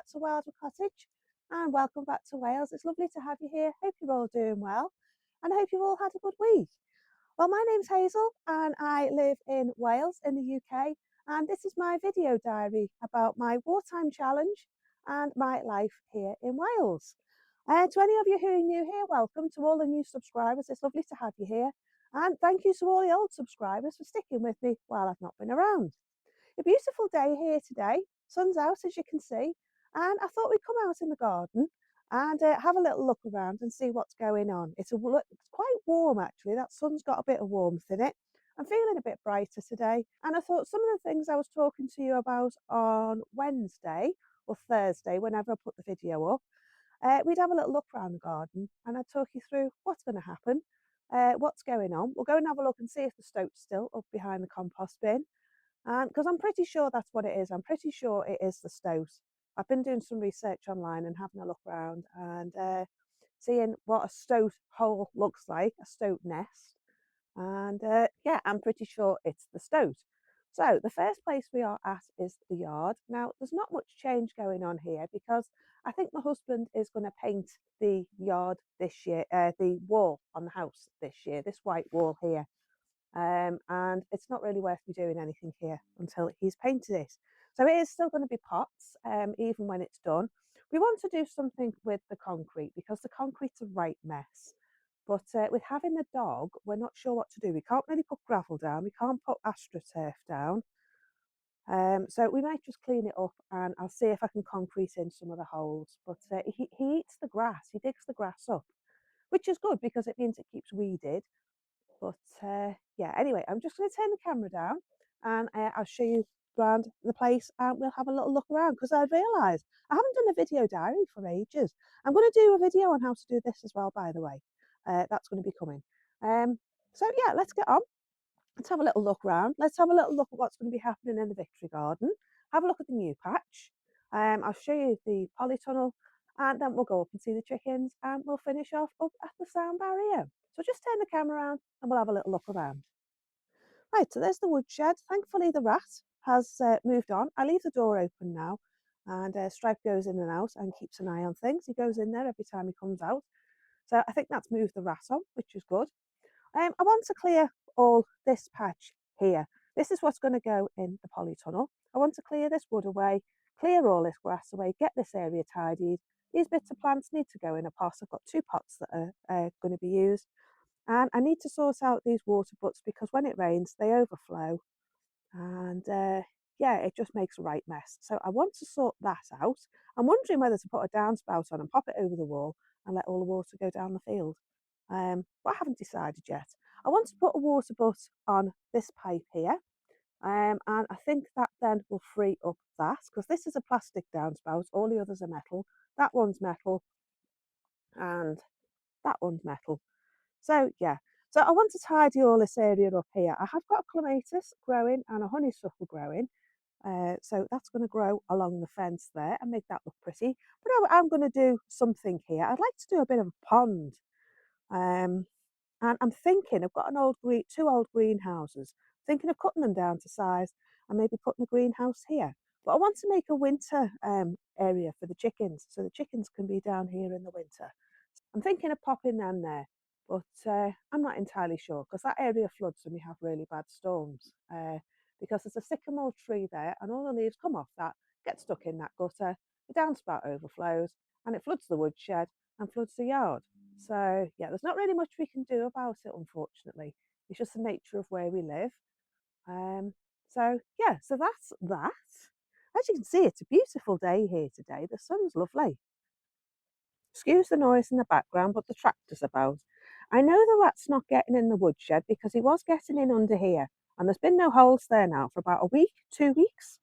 back to Wildwood Cottage and welcome back to Wales. It's lovely to have you here. Hope you're all doing well and I hope you've all had a good week. Well, my name's Hazel and I live in Wales in the UK, and this is my video diary about my wartime challenge and my life here in Wales. To any of you who are new here, welcome. To all the new subscribers, it's lovely to have you here, and thank you to all the old subscribers for sticking with me while I've not been around. A beautiful day here today, sun's out as you can see, and I thought we'd come out in the garden and have a little look around and see what's going on. It's quite warm actually, that sun's got a bit of warmth in it. I'm feeling a bit brighter today, and I thought some of the things I was talking to you about on Wednesday or Thursday, whenever I put the video up, we'd have a little look around the garden and I'd talk you through what's going to happen, what's going on. We'll go and have a look and see if the stoat's still up behind the compost bin. And because I'm pretty sure that's what it is. I'm pretty sure it is the stoat. I've been doing some research online and having a look around and seeing what a stoat hole looks like, a stoat nest. And yeah, I'm pretty sure it's the stoat. So the first place we are at is the yard. Now, there's not much change going on here because I think my husband is going to paint the yard this year, the wall on the house this year, this white wall here. And it's not really worth me doing anything here until he's painted it. So it is still going to be pots, even when it's done. We want to do something with the concrete because the concrete's a right mess. But with having the dog, we're not sure what to do. We can't really put gravel down. We can't put astroturf down. So we might just clean it up and I'll see if I can concrete in some of the holes. But he eats the grass. He digs the grass up, which is good because it means it keeps weeded. But yeah, anyway, I'm just going to turn the camera down and I'll show you around the place and we'll have a little look around because I realised I haven't done a video diary for ages. I'm going to do a video on how to do this as well, by the way. That's going to be coming. So yeah, let's get on. Let's have a little look around. Let's have a little look at what's going to be happening in the Victory Garden. Have a look at the new patch. I'll show you the polytunnel and then we'll go up and see the chickens and we'll finish off up at the sound barrier. So just turn the camera around and we'll have a little look around. Right, so there's the woodshed. Thankfully the rat has moved on. I leave the door open now and Stripe goes in and out and keeps an eye on things. He goes in there every time he comes out. So I think that's moved the rat on, which is good. I want to clear all this patch here. This is what's going to go in the polytunnel. I want to clear this wood away, clear all this grass away, get this area tidied. These bits of plants need to go in a pot. I've got 2 pots that are going to be used. And I need to sort out these water butts because when it rains, they overflow. And yeah, it just makes a right mess. So I want to sort that out. I'm wondering whether to put a downspout on and pop it over the wall and let all the water go down the field. But I haven't decided yet. I want to put a water butt on this pipe here. And I think that then will free up that because this is a plastic downspout. All the others are metal. That one's metal and that one's metal. So yeah, so I want to tidy all this area up here. I have got a clematis growing and a honeysuckle growing. So that's going to grow along the fence there and make that look pretty. But I'm going to do something here. I'd like to do a bit of a pond. And I'm thinking, I've got 2 old greenhouses. Thinking of cutting them down to size and maybe putting a greenhouse here. But I want to make a winter area for the chickens, so the chickens can be down here in the winter. I'm thinking of popping them there, but I'm not entirely sure because that area floods when we have really bad storms. Because there's a sycamore tree there and all the leaves come off that, get stuck in that gutter, the downspout overflows and it floods the woodshed and floods the yard. So yeah, there's not really much we can do about it, unfortunately. It's just the nature of where we live. So yeah, so that's that. As you can see, it's a beautiful day here today. The sun's lovely. Excuse the noise in the background, but the tractor's about. I know the rat's not getting in the woodshed because he was getting in under here, and there's been no holes there now for about a week, 2 weeks.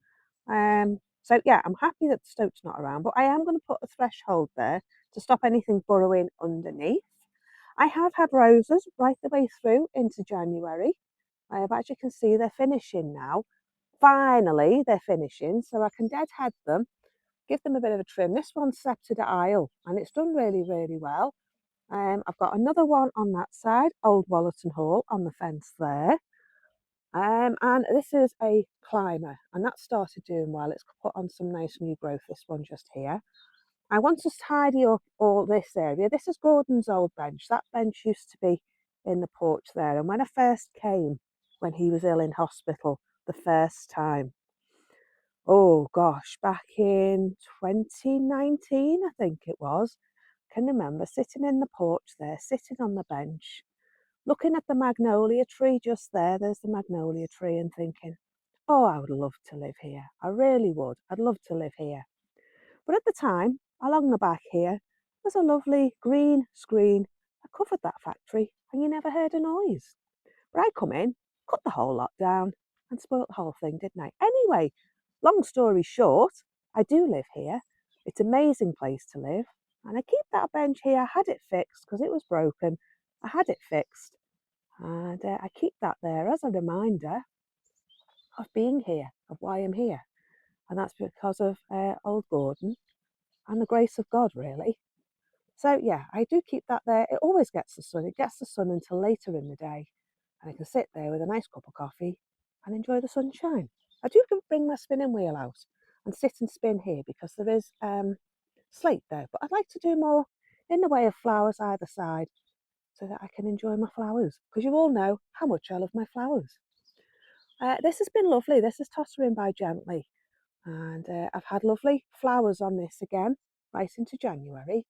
So yeah, I'm happy that the stoat's not around, but I am going to put a threshold there to stop anything burrowing underneath. I have had roses right the way through into January. But as you can see, they're finishing now. Finally, they're finishing, so I can deadhead them, give them a bit of a trim. This one's scepted at aisle and it's done really, really well. I've got another one on that side, Old Wallerton Hall on the fence there. And this is a climber, and that started doing well. It's put on some nice new growth, this one just here. I want to tidy up all this area. This is Gordon's old bench. That bench used to be in the porch there. And when I first came, when he was ill in hospital the first time, oh gosh, back in 2019, I think it was, I can remember sitting in the porch there, sitting on the bench, looking at the magnolia tree just there. There's the magnolia tree, and thinking, oh, I would love to live here. I really would. I'd love to live here. But at the time, along the back here, was a lovely green screen that covered that factory, and you never heard a noise. But I come in, cut the whole lot down, and spoilt the whole thing, didn't I? Anyway, long story short, I do live here. It's an amazing place to live. And I keep that bench here. I had it fixed because it was broken. I had it fixed. And I keep that there as a reminder of being here, of why I'm here. And that's because of old Gordon and the grace of God, really. So yeah, I do keep that there. It always gets the sun. It gets the sun until later in the day. And I can sit there with a nice cup of coffee and enjoy the sunshine. I do bring my spinning wheel out and sit and spin here because there is slate there. But I'd like to do more in the way of flowers either side so that I can enjoy my flowers. Because you all know how much I love my flowers. This has been lovely. This is tottering by gently. And I've had lovely flowers on this again, right into January.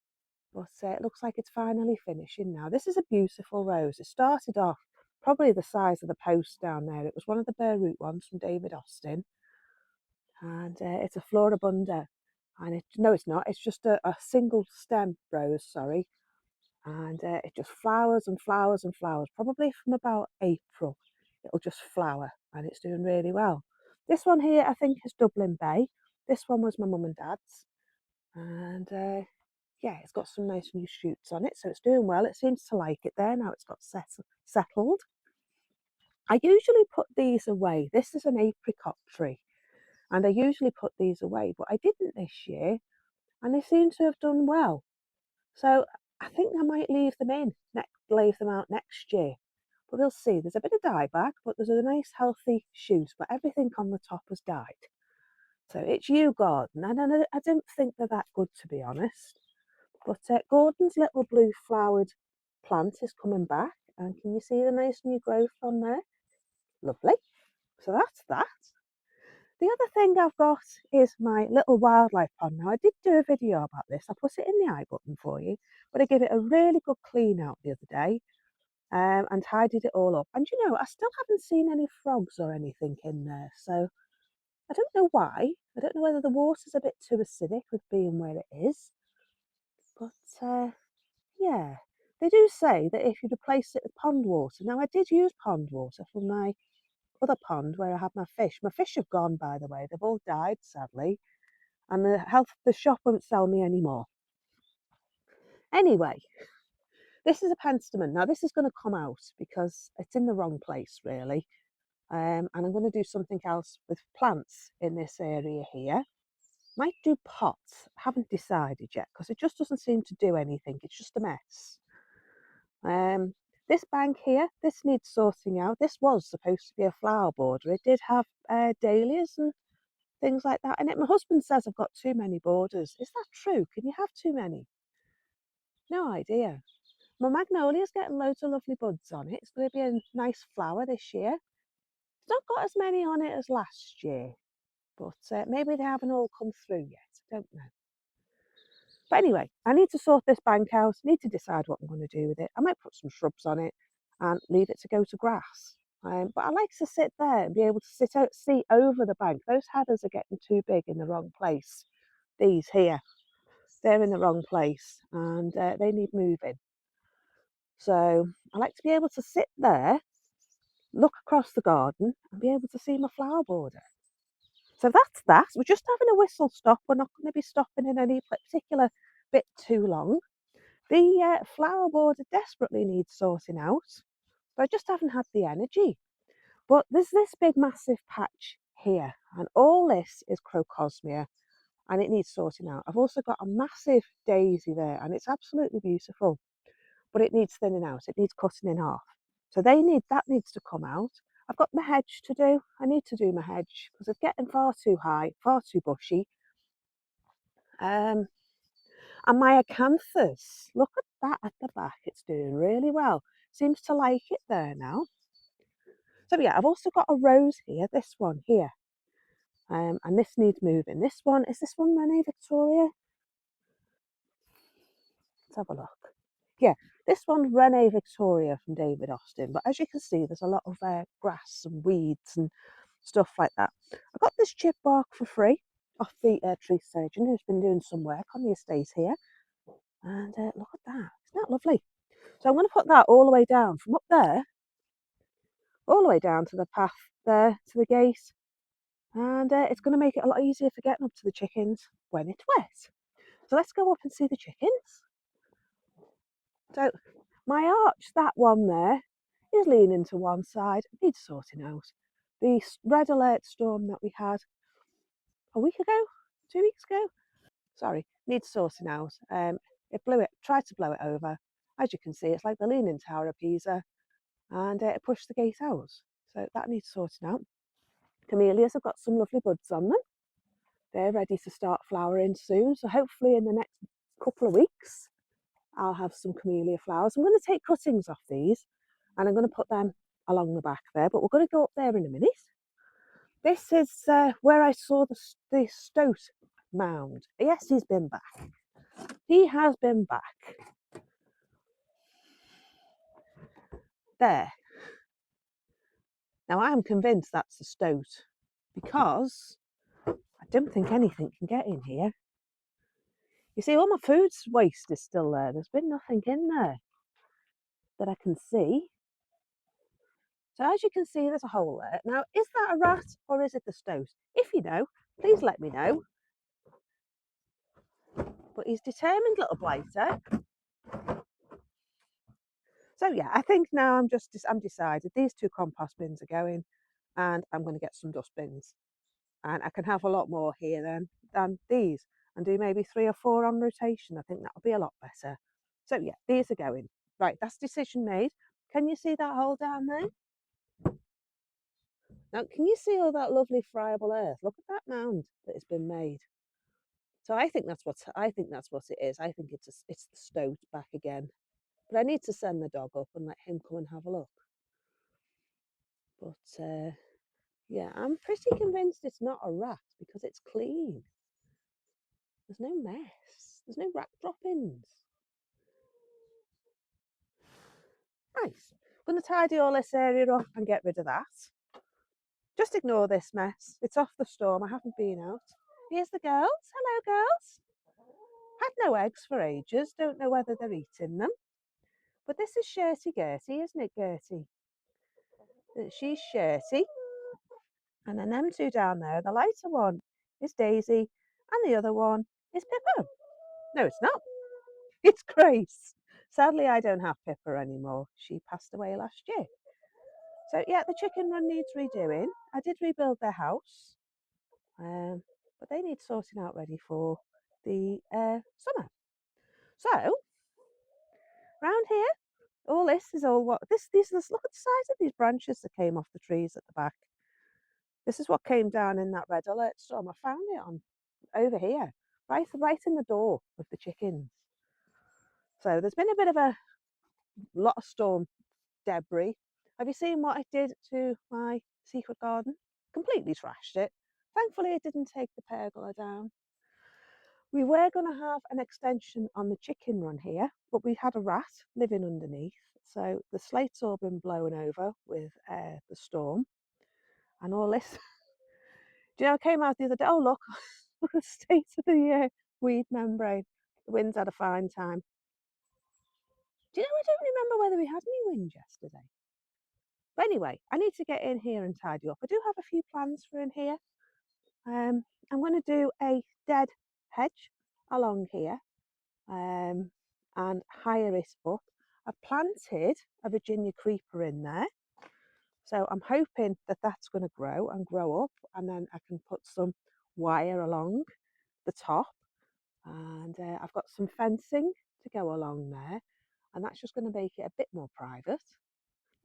But it looks like it's finally finishing now. This is a beautiful rose. It started off probably the size of the post down there. It was one of the bare root ones from David Austin. And it's a floribunda. And no, it's not. It's just a single stem rose, sorry. And it just flowers and flowers and flowers. Probably from about April, it'll just flower. And it's doing really well. This one here, I think, is Dublin Bay. This one was my mum and dad's. And yeah, it's got some nice new shoots on it, so it's doing well. It seems to like it there now. It's got settled. I usually put these away. This is an apricot tree, and I usually put these away, but I didn't this year, and they seem to have done well. So I think I might leave them leave them out next year. But we'll see. There's a bit of dieback, but there's a nice healthy shoot, but everything on the top has died. So it's you, Gordon. And I don't think they're that good, to be honest. But Gordon's little blue flowered plant is coming back. And can you see the nice new growth on there? Lovely. So that's that. The other thing I've got is my little wildlife pond. Now, I did do a video about this. I put it in the I button for you. But I gave it a really good clean out the other day and tidied it all up. And you know, I still haven't seen any frogs or anything in there. So I don't know why. I don't know whether the water's a bit too acidic with being where it is. But yeah, they do say that if you replace it with pond water. Now, I did use pond water from my other pond where I had my fish. My fish have gone, by the way. They've all died, sadly. And the shop won't sell me any more. Anyway, this is a penstemon. Now, this is going to come out because it's in the wrong place, really. And I'm going to do something else with plants in this area here. Might do pots. Haven't decided yet because it just doesn't seem to do anything. It's just a mess. This bank here, this needs sorting out. This was supposed to be a flower border. It did have dahlias and things like that in it. My husband says I've got too many borders. Is that true? Can you have too many? No idea. My magnolia's getting loads of lovely buds on it. It's going to be a nice flower this year. It's not got as many on it as last year, but maybe they haven't all come through yet. I don't know. But anyway, I need to sort this bank out, need to decide what I'm going to do with it. I might put some shrubs on it and leave it to go to grass. But I like to sit there and be able to see over the bank. Those heathers are getting too big in the wrong place. These here, they're in the wrong place and they need moving. So I like to be able to sit there, look across the garden and be able to see my flower border. So that's that. We're just having a whistle stop. We're not going to be stopping in any particular bit too long. The flower border desperately needs sorting out, but I just haven't had the energy. But there's this big massive patch here, and all this is crocosmia, and it needs sorting out. I've also got a massive daisy there, and it's absolutely beautiful, but it needs thinning out. It needs cutting in half. So that needs to come out. I've got my hedge to do. I need to do my hedge because it's getting far too high, far too bushy. And my acanthus, look at that at the back. It's doing really well. Seems to like it there now. So yeah, I've also got a rose here, this one here. And this needs moving. This one, is this one Renee Victoria? Let's have a look. Yeah, this one's Renee Victoria from David Austin. But as you can see, there's a lot of grass and weeds and stuff like that. I got this chip bark for free off the tree surgeon who's been doing some work on the estate here. And look at that. Isn't that lovely? So I'm going to put that all the way down from up there, all the way down to the path there to the gate. And it's going to make it a lot easier for getting up to the chickens when it's wet. So let's go up and see the chickens. So my arch, that one there, is leaning to one side. It needs sorting out. The red alert storm that we had a week ago, 2 weeks ago, sorry, needs sorting out. It tried to blow it over. As you can see, it's like the Leaning Tower of Pisa, and it pushed the gate out. So that needs sorting out. Camellias have got some lovely buds on them. They're ready to start flowering soon. So hopefully in the next couple of weeks, I'll have some camellia flowers. I'm going to take cuttings off these and I'm going to put them along the back there, but we're going to go up there in a minute. This is where I saw the stoat mound. Yes, he's been back. He has been back. There. Now I'm convinced that's the stoat because I don't think anything can get in here. You see, all my food waste is still there. There's been nothing in there that I can see. So as you can see, there's a hole there. Now, is that a rat or is it the stoat? If you know, please let me know. But he's determined little blighter. So yeah, I think now I'm decided these 2 compost bins are going and I'm going to get some dustbins. And I can have a lot more here than these and do maybe 3 or 4 on rotation. I think that'll be a lot better. So yeah, these are going. Right, that's decision made. Can you see that hole down there? Now, can you see all that lovely friable earth? Look at that mound that has been made. So I think that's what it is. I think it's the stoat back again. But I need to send the dog up and let him come and have a look. But yeah, I'm pretty convinced it's not a rat because it's clean. There's no mess. There's no rat droppings. Right, I'm going to tidy all this area up and get rid of that. Just ignore this mess. It's off the storm. I haven't been out. Here's the girls. Hello, girls. Had no eggs for ages. Don't know whether they're eating them. But this is Shirty Gertie, isn't it, Gertie? She's Shirty. And then them 2 down there, the lighter one is Daisy and the other one is Pippa. No, it's not. It's Grace. Sadly, I don't have Pippa anymore. She passed away last year. So yeah, the chicken run needs redoing. I did rebuild their house, but they need sorting out ready for the summer. So round here, all this is all what these look at the size of these branches that came off the trees at the back. This is what came down in that red alert storm. I found it on over here, right in the door of the chickens. So there's been a bit of a lot of storm debris. Have you seen what I did to my secret garden? Completely trashed it. Thankfully, it didn't take the pergola down. We were going to have an extension on the chicken run here, but we had a rat living underneath. So the slate's all been blown over with the storm and all this. Do you know, I came out the other day. Oh, look, look at the state of the weed membrane. The wind's had a fine time. Do you know, I don't remember whether we had any wind yesterday. But anyway, I need to get in here and tidy up. I do have a few plans for in here. I'm going to do a dead hedge along here and higher it up. I've planted a Virginia creeper in there. So I'm hoping that that's going to grow and grow up, and then I can put some wire along the top. And I've got some fencing to go along there, and that's just going to make it a bit more private.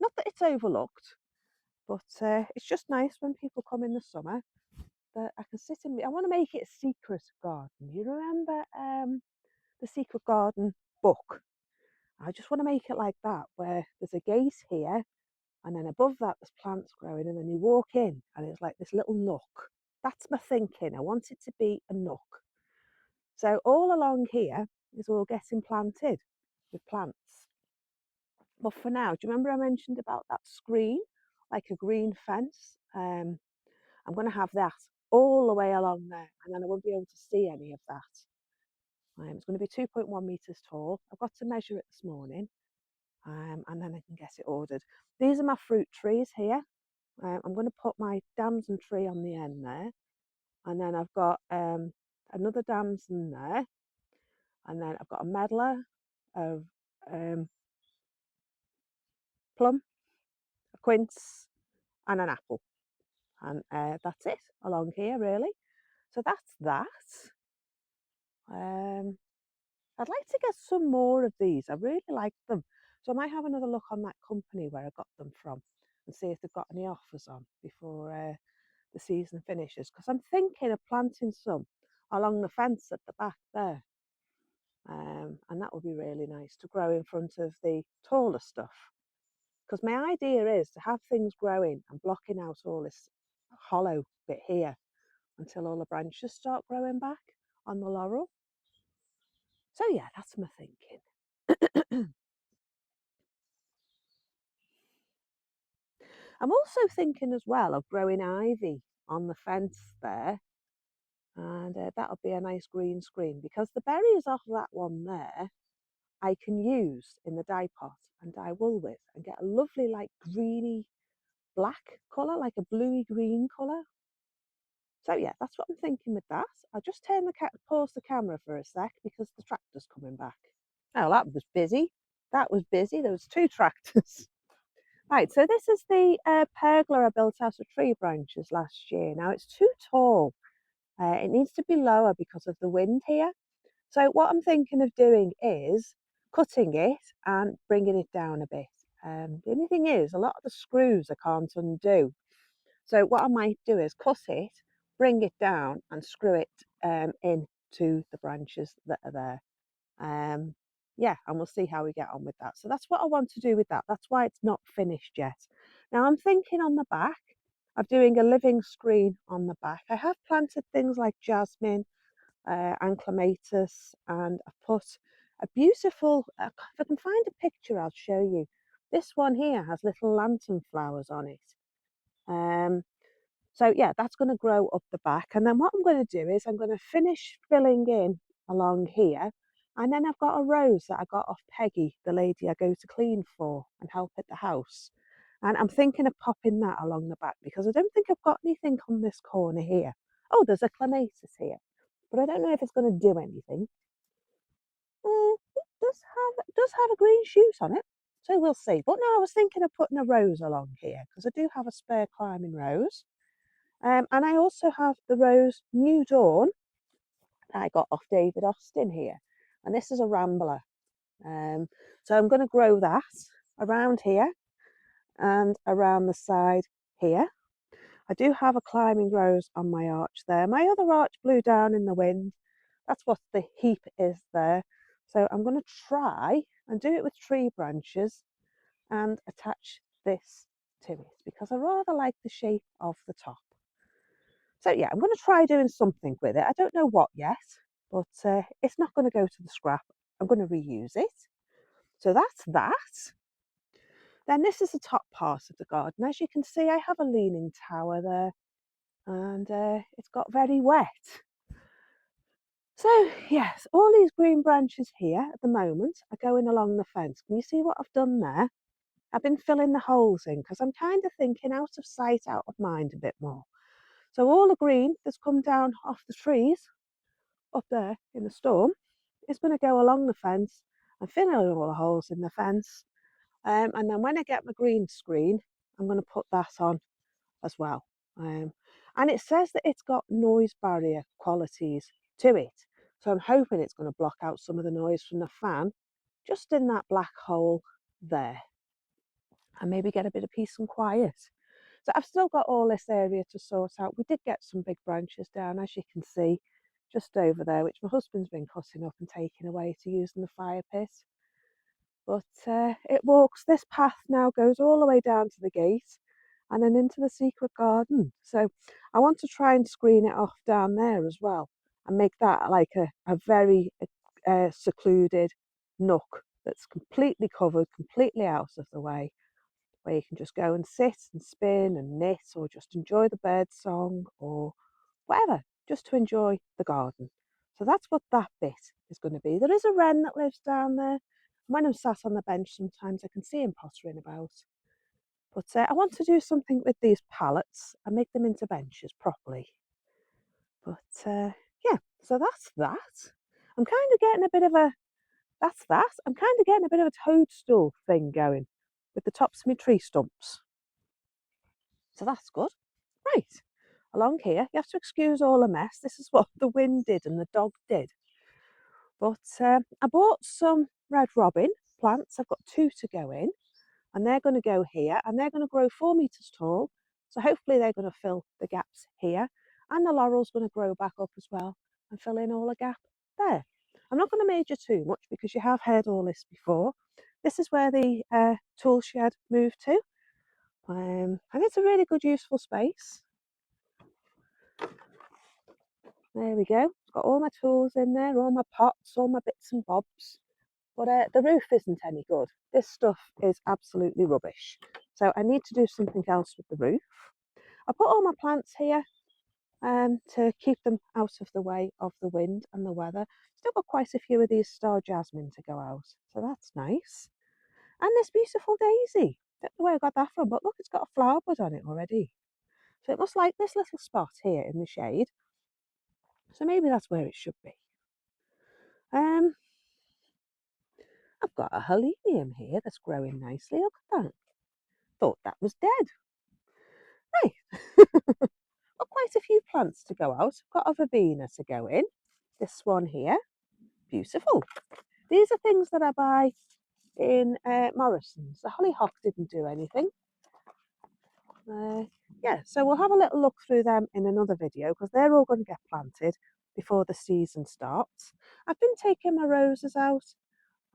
Not that it's overlooked, But it's just nice when people come in the summer that I can sit in. I want to make it a secret garden. You remember the Secret Garden book? I just want to make it like that, where there's a gate here, and then above that there's plants growing, and then you walk in, and it's like this little nook. That's my thinking. I want it to be a nook. So all along here is all getting planted with plants. But for now, do you remember I mentioned about that screen, like a green fence? I'm going to have that all the way along there, and then I won't be able to see any of that. It's going to be 2.1 meters tall. I've got to measure it this morning, and then I can get it ordered. These are my fruit trees here. I'm going to put my damson tree on the end there, and then I've got another damson there, and then I've got a medlar of plum, a quince, and an apple, and that's it along here really. So that's that. I'd like to get some more of these. I really like them. So I might have another look on that company where I got them from and see if they've got any offers on before the season finishes. Because I'm thinking of planting some along the fence at the back there. And that would be really nice to grow in front of the taller stuff. Because my idea is to have things growing and blocking out all this hollow bit here until all the branches start growing back on the laurel. So yeah, that's my thinking. I'm also thinking as well of growing ivy on the fence there, and that'll be a nice green screen because the berries off that one there I can use in the dye pot and dye wool with and get a lovely like greeny black colour, like a bluey green colour. So yeah, that's what I'm thinking with that. I'll just pause the camera for a sec because the tractor's coming back. Oh, that was busy. That was busy. There was 2 tractors. Right, so this is the pergola I built out of tree branches last year. Now it's too tall. It needs to be lower because of the wind here. So what I'm thinking of doing is cutting it and bringing it down a bit. The only thing is, a lot of the screws I can't undo. So what I might do is cut it, bring it down and screw it into the branches that are there. Yeah, and we'll see how we get on with that. So that's what I want to do with that. That's why it's not finished yet. Now I'm thinking on the back of doing a living screen on the back. I have planted things like jasmine and clematis, and I've put a beautiful, if I can find a picture, I'll show you. This one here has little lantern flowers on it. So yeah, that's going to grow up the back. And then what I'm going to do is I'm going to finish filling in along here. And then I've got a rose that I got off Peggy, the lady I go to clean for and help at the house. And I'm thinking of popping that along the back because I don't think I've got anything on this corner here. Oh, there's a clematis here, but I don't know if it's going to do anything. It does have a green shoot on it, so we'll see. But no, I was thinking of putting a rose along here because I do have a spare climbing rose. And I also have the rose New Dawn that I got off David Austin here. And this is a rambler. So I'm going to grow that around here and around the side here. I do have a climbing rose on my arch there. My other arch blew down in the wind. That's what the heap is there. So I'm going to try and do it with tree branches and attach this to it because I rather like the shape of the top. So yeah, I'm going to try doing something with it. I don't know what yet, but it's not going to go to the scrap. I'm going to reuse it. So that's that. Then this is the top part of the garden. As you can see, I have a leaning tower there and it's got very wet. So yes, all these green branches here at the moment are going along the fence. Can you see what I've done there? I've been filling the holes in because I'm kind of thinking out of sight, out of mind a bit more. So all the green that's come down off the trees up there in the storm is going to go along the fence and fill in all the holes in the fence. And then when I get my green screen, I'm going to put that on as well. And it says that it's got noise barrier qualities to it. So I'm hoping it's going to block out some of the noise from the fan just in that black hole there and maybe get a bit of peace and quiet. So I've still got all this area to sort out. We did get some big branches down, as you can see, just over there, which my husband's been cutting up and taking away to use in the fire pit. But this path now goes all the way down to the gate and then into the secret garden. So I want to try and screen it off down there as well and make that like a very secluded nook that's completely covered, completely out of the way, where you can just go and sit and spin and knit or just enjoy the bird song or whatever, just to enjoy the garden. So that's what that bit is going to be. There is a wren that lives down there. When I'm sat on the bench, sometimes I can see him pottering about. But I want to do something with these pallets and make them into benches properly. But yeah, so that's that. I'm kind of getting a bit of a, that's that. I'm kind of getting a bit of a toadstool thing going with the tops of my tree stumps. So that's good. Right, along here, you have to excuse all the mess. This is what the wind did and the dog did. But I bought some red robin plants. I've got 2 to go in, and they're going to go here, and they're going to grow 4 metres tall. So hopefully they're going to fill the gaps here, and the laurel's going to grow back up as well and fill in all the gap there. I'm not going to major too much because you have heard all this before. This is where the tool shed moved to, and it's a really good useful space. There we go. Got all my tools in there, all my pots, all my bits and bobs. But the roof isn't any good. This stuff is absolutely rubbish. So I need to do something else with the roof. I put all my plants here to keep them out of the way of the wind and the weather. Still got quite a few of these star jasmine to go out. So that's nice. And this beautiful daisy. Don't know where I got that from, but look, it's got a flower bud on it already. So it must like this little spot here in the shade. So maybe that's where it should be. I've got a helenium here that's growing nicely. Look at that. Thought that was dead. Right. Got quite a few plants to go out. Got a verbena to go in. This one here. Beautiful. These are things that I buy in Morrison's. The hollyhock didn't do anything. Yeah, so we'll have a little look through them in another video because they're all going to get planted before the season starts. I've been taking my roses out.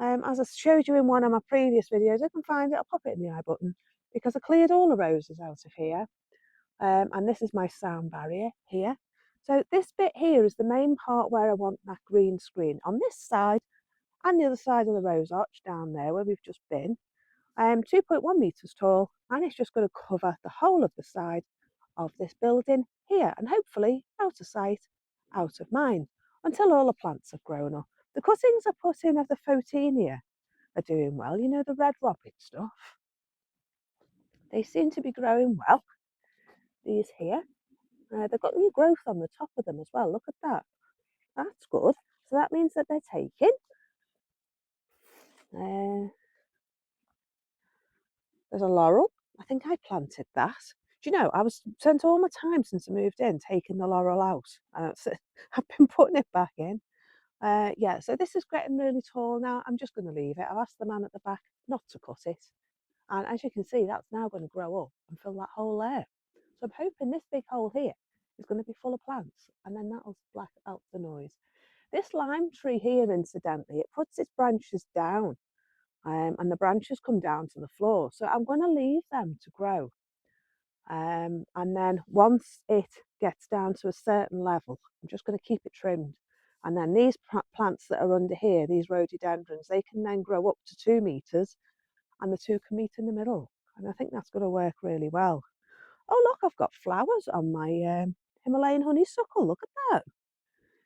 As I showed you in one of my previous videos, I can find it, I'll pop it in the I button because I cleared all the roses out of here. And this is my sound barrier here. So this bit here is the main part where I want that green screen on this side and the other side of the rose arch down there where we've just been. 2.1 metres tall, and it's just going to cover the whole of the side of this building here and hopefully out of sight, out of mind until all the plants have grown up. The cuttings I put in of the Photinia are doing well, you know, the red robin stuff. They seem to be growing well. These here, they've got new growth on the top of them as well. Look at that. That's good. So that means that they're taking. There's a laurel. I think I planted that. Do you know, I was spent all my time since I moved in taking the laurel out. I've been putting it back in. Yeah, so this is getting really tall now. I'm just going to leave it. I've asked the man at the back not to cut it. And as you can see, that's now going to grow up and fill that hole there. So I'm hoping this big hole here is going to be full of plants and then that'll black out the noise. This lime tree here, incidentally, it puts its branches down and the branches come down to the floor. So I'm going to leave them to grow. And then once it gets down to a certain level, I'm just going to keep it trimmed. And then these plants that are under here, these rhododendrons, they can then grow up to 2 metres and the two can meet in the middle. And I think that's going to work really well. Oh, look, I've got flowers on my Himalayan honeysuckle. Look at that.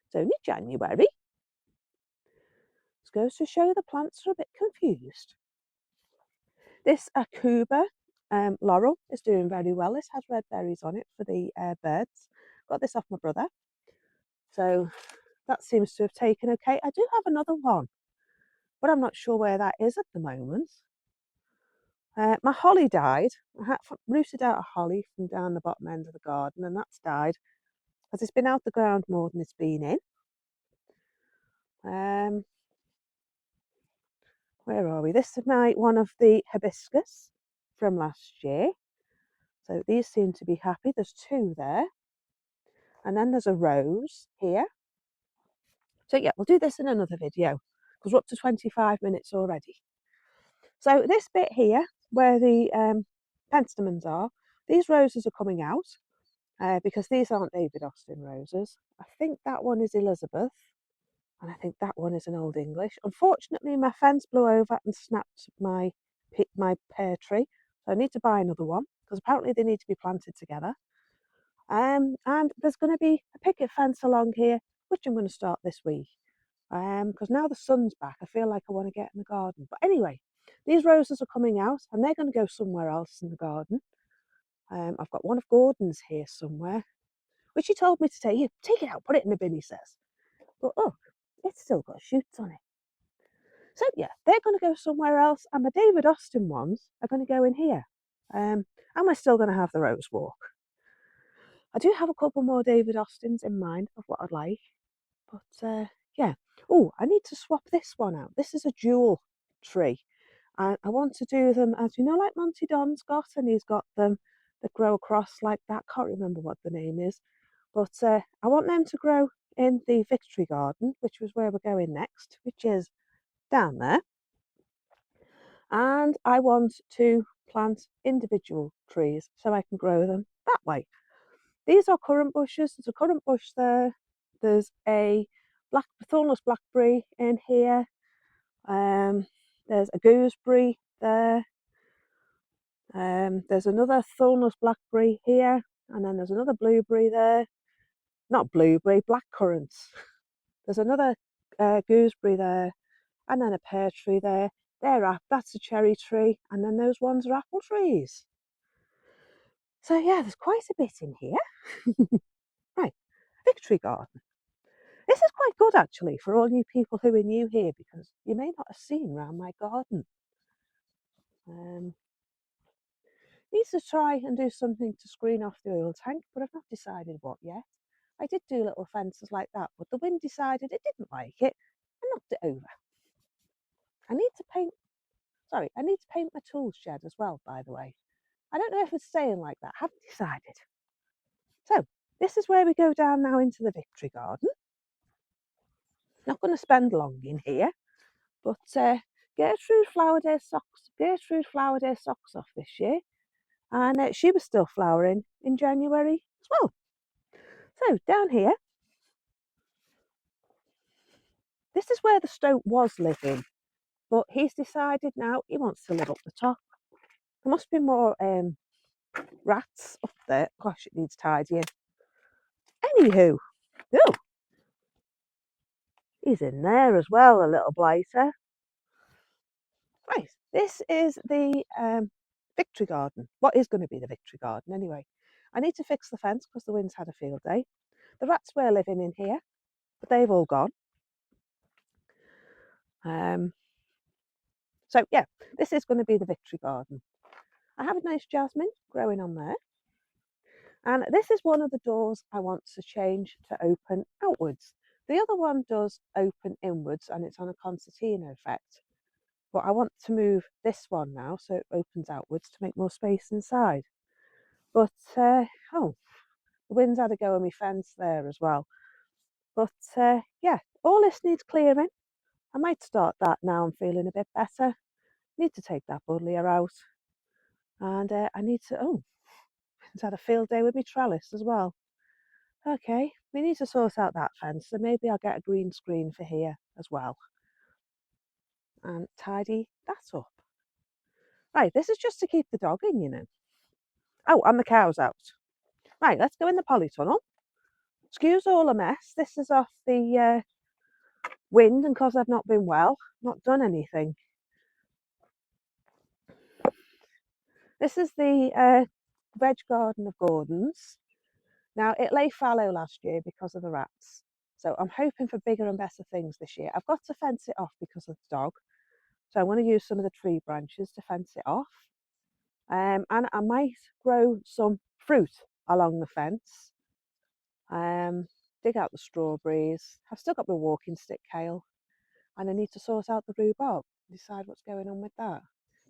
It's only January. This goes to show the plants are a bit confused. This Akuba laurel is doing very well. This has red berries on it for the birds. Got this off my brother. So that seems to have taken okay. I do have another one, but I'm not sure where that is at the moment. My holly died. I had rooted out a holly from down the bottom end of the garden, and that's died because it's been out the ground more than it's been in. Where are we? This is one of the hibiscus from last year. So these seem to be happy. There's 2 there. And then there's a rose here. So yeah, we'll do this in another video because we're up to 25 minutes already. So this bit here, where the penstemons are, these roses are coming out because these aren't David Austin roses. I think that one is Elizabeth, and I think that one is an Old English. Unfortunately, my fence blew over and snapped my pear tree, so I need to buy another one because apparently they need to be planted together. And there's going to be a picket fence along here, which I'm going to start this week. Because now the sun's back, I feel like I want to get in the garden. But anyway, these roses are coming out and they're going to go somewhere else in the garden. I've got one of Gordon's here somewhere, which he told me to take it out, put it in the bin, he says. But look, it's still got shoots on it. So yeah, they're going to go somewhere else, and my David Austin ones are going to go in here. And we're still going to have the rose walk. I do have a couple more David Austins in mind of what I'd like, but yeah. Oh, I need to swap this one out. This is a dual tree. And I want to do them as, you know, like Monty Don's got, and he's got them that grow across like that. Can't remember what the name is. But I want them to grow in the Victory Garden, which was where we're going next, which is down there. And I want to plant individual trees so I can grow them that way. These are currant bushes. There's a currant bush there. There's a thornless blackberry in here. There's a gooseberry there. There's another thornless blackberry here, and then there's another blueberry there. Not blueberry, blackcurrants. There's another gooseberry there, and then a pear tree there. That's a cherry tree, and then those ones are apple trees. So yeah, there's quite a bit in here. Right, Victory Garden. This is quite good actually for all you people who are new here, because you may not have seen round my garden. Need to try and do something to screen off the oil tank, but I've not decided what yet. I did do little fences like that, but the wind decided it didn't like it and knocked it over. I need to paint my tool shed as well, by the way. I don't know if it's staying like that, I haven't decided. So this is where we go down now into the Victory Garden. Not going to spend long in here, but Gertrude flowered her socks off this year, and she was still flowering in January as well. So down here, this is where the stoat was living, but he's decided now he wants to live up the top. There must be more rats up there. Gosh, it needs tidying. Anywho, oh, he's in there as well, a little blighter. Right, this is the Victory Garden. What is going to be the Victory Garden anyway? I need to fix the fence because the wind's had a field day. The rats were living in here, but they've all gone. So yeah, this is going to be the Victory Garden. I have a nice jasmine growing on there. And this is one of the doors I want to change to open outwards. The other one does open inwards and it's on a concertina effect. But I want to move this one now so it opens outwards to make more space inside. But, oh, the wind's had a go on my fence there as well. But yeah, all this needs clearing. I might start that now I'm feeling a bit better. Need to take that buddleia out. And I need to, it's had a field day with my trellis as well. Okay, we need to sort out that fence, so maybe I'll get a green screen for here as well. And tidy that up. Right, this is just to keep the dog in, you know. Oh, and the cow's out. Right, let's go in the polytunnel. Excuse all the mess. This is off the wind, and because I've not been well, not done anything. This is the veg garden of Gordon's. Now, it lay fallow last year because of the rats. So I'm hoping for bigger and better things this year. I've got to fence it off because of the dog. So I'm going to use some of the tree branches to fence it off. And I might grow some fruit along the fence. Dig out the strawberries. I've still got my walking stick kale. And I need to sort out the rhubarb, decide what's going on with that.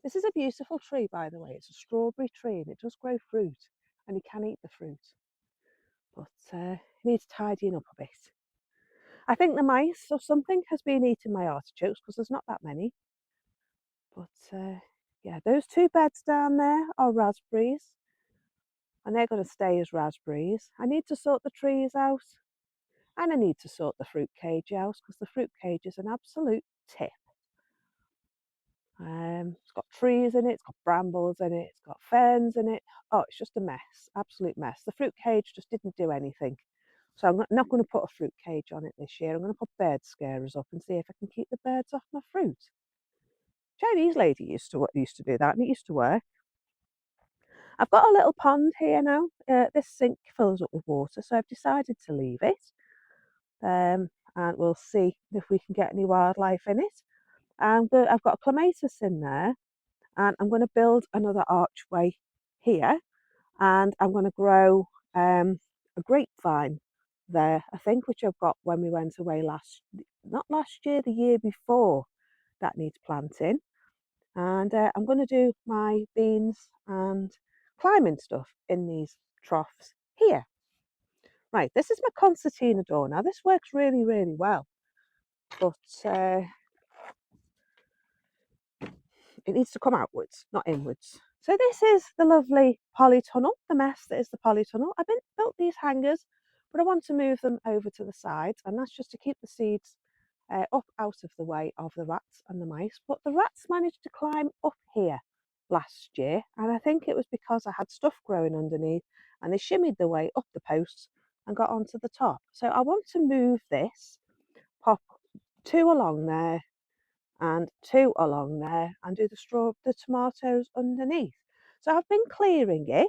This is a beautiful tree, by the way. It's a strawberry tree and it does grow fruit, and you can eat the fruit, but it needs tidying up a bit. I think the mice or something has been eating my artichokes because there's not that many. But yeah, those two beds down there are raspberries, and they're going to stay as raspberries. I need to sort the trees out, and I need to sort the fruit cage out because the fruit cage is an absolute tip. It's got trees in it, it's got brambles in it, it's got ferns in it. Oh, it's just a mess, absolute mess. The fruit cage just didn't do anything. So I'm not going to put a fruit cage on it this year. I'm going to put bird scarers up and see if I can keep the birds off my fruit. Chinese lady used to do that, and it used to work. I've got a little pond here now. This sink fills up with water, so I've decided to leave it. And we'll see if we can get any wildlife in it. I've got a clematis in there, and I'm going to build another archway here, and I'm going to grow a grapevine there, I think, which I've got when we went away not last year, the year before, that needs planting. And I'm going to do my beans and climbing stuff in these troughs here. Right, this is my concertina door. Now, this works really, really well, but it needs to come outwards, not inwards. So this is the lovely polytunnel, the mess that is the polytunnel. I've built these hangers, but I want to move them over to the sides, and that's just to keep the seeds up out of the way of the rats and the mice. But the rats managed to climb up here last year, and I think it was because I had stuff growing underneath, and they shimmied their way up the posts and got onto the top. So I want to move this, pop two along there and two along there, and do the tomatoes underneath. So I've been clearing it,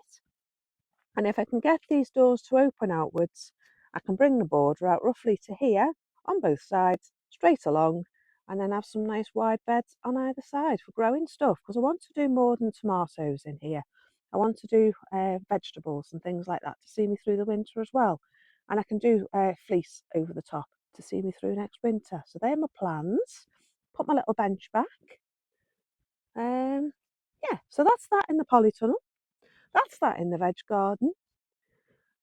and if I can get these doors to open outwards, I can bring the border out roughly to here on both sides, straight along, and then have some nice wide beds on either side for growing stuff, because I want to do more than tomatoes in here. I want to do vegetables and things like that to see me through the winter as well. And I can do fleece over the top to see me through next winter. So they're my plans. Put my little bench back. Yeah, so that's that in the polytunnel. That's that in the veg garden.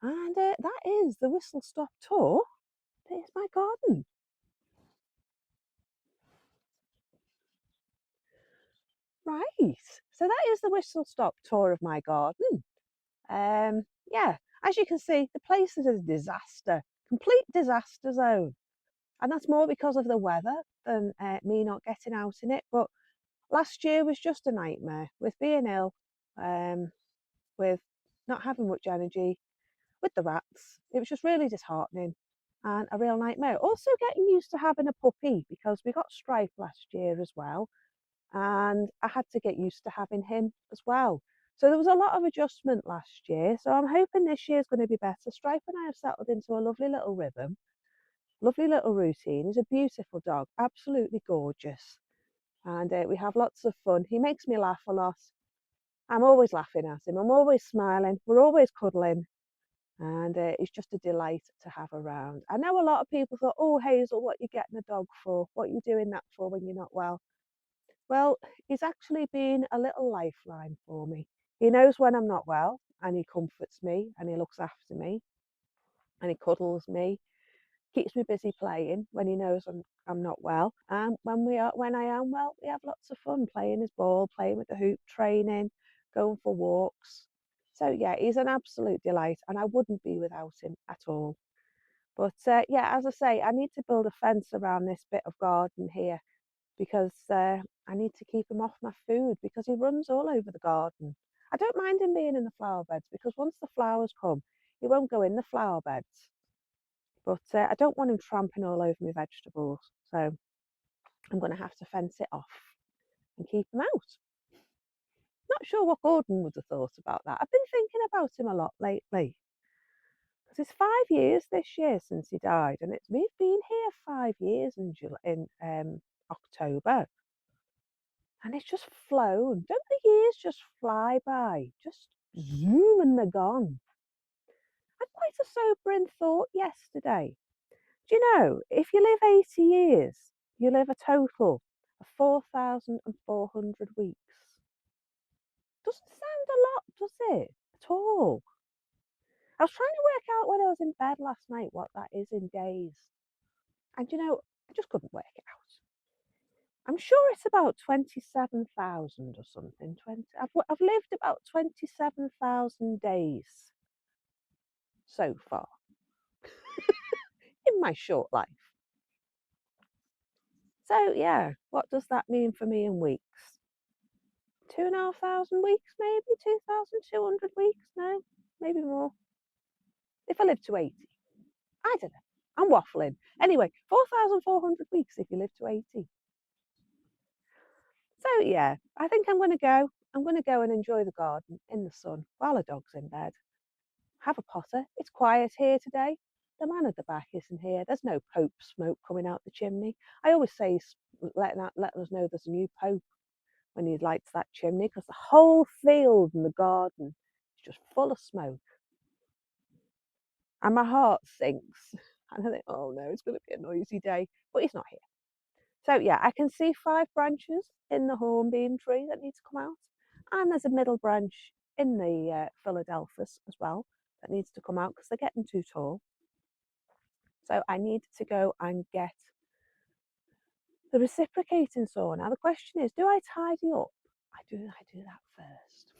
And that is the whistle stop tour. There's my garden. Right, so that is the whistle stop tour of my garden. Yeah, as you can see, the place is a disaster, complete disaster zone. And that's more because of the weather than me not getting out in it. But last year was just a nightmare with being ill, with not having much energy, with the rats. It was just really disheartening and a real nightmare. Also getting used to having a puppy because we got Stripe last year as well, and I had to get used to having him as well. So there was a lot of adjustment last year. So I'm hoping this year's going to be better. Stripe and I have settled into a lovely little rhythm, lovely little routine. He's a beautiful dog, absolutely gorgeous. And we have lots of fun. He makes me laugh a lot. I'm always laughing at him. I'm always smiling. We're always cuddling. And it's just a delight to have around. I know a lot of people thought, oh, Hazel, what are you getting a dog for? What are you doing that for when you're not well? Well, he's actually been a little lifeline for me. He knows when I'm not well, and he comforts me, and he looks after me, and he cuddles me, keeps me busy playing when he knows I'm not well. And when I am well, we have lots of fun playing his ball, playing with the hoop, training, going for walks. So yeah, he's an absolute delight, and I wouldn't be without him at all. But yeah, as I say, I need to build a fence around this bit of garden here because I need to keep him off my food because he runs all over the garden. I don't mind him being in the flower beds because once the flowers come, he won't go in the flower beds. But I don't want him tramping all over my vegetables. So I'm going to have to fence it off and keep him out. Not sure what Gordon would have thought about that. I've been thinking about him a lot lately. Because it's 5 years this year since he died, and we've been here 5 years in October, and it's just flown. Don't the years just fly by? Just zoom and they're gone. I had quite a sobering thought yesterday. Do you know, if you live 80 years, you live a total of 4,400 weeks. it at all. I was trying to work out when I was in bed last night what that is in days. And I just couldn't work it out. I'm sure it's about 27,000 or something. I've lived about 27,000 days so far in my short life. So yeah, what does that mean for me in weeks? 2,500 weeks, maybe 2,200 weeks. No, maybe more. If I live to 80, I don't know. I'm waffling. Anyway, 4,400 weeks if you live to 80. So yeah, I think I'm going to go. I'm going to go and enjoy the garden in the sun while the dog's in bed. Have a potter. It's quiet here today. The man at the back isn't here. There's no Pope smoke coming out the chimney. I always say he's letting us know there's a new Pope when he lights that chimney, because the whole field and the garden is just full of smoke. And my heart sinks. And I think, oh no, it's going to be a noisy day. But he's not here. So yeah, I can see 5 branches in the hornbeam tree that need to come out. And there's a middle branch in the Philadelphus as well that needs to come out because they're getting too tall. So I need to go and get the reciprocating saw. Now the question is, do I tidy up? I do that first.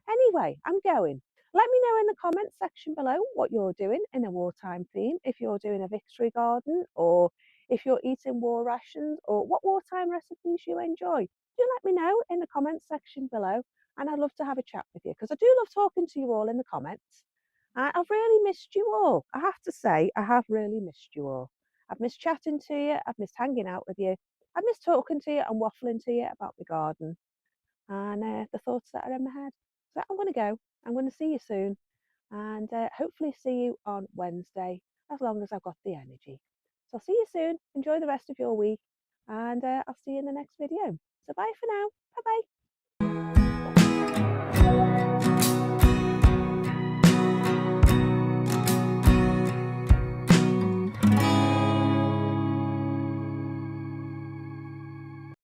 Anyway, I'm going. Let me know in the comments section below what you're doing in a wartime theme, if you're doing a victory garden or if you're eating war rations or what wartime recipes you enjoy. Do let me know in the comments section below, and I'd love to have a chat with you because I do love talking to you all in the comments. I've really missed you all. I have to say, I have really missed you all. I've missed chatting to you. I've missed hanging out with you. I've missed talking to you and waffling to you about the garden and the thoughts that are in my head. So I'm going to go. I'm going to see you soon and hopefully see you on Wednesday as long as I've got the energy. So I'll see you soon. Enjoy the rest of your week and I'll see you in the next video. So bye for now. Bye bye.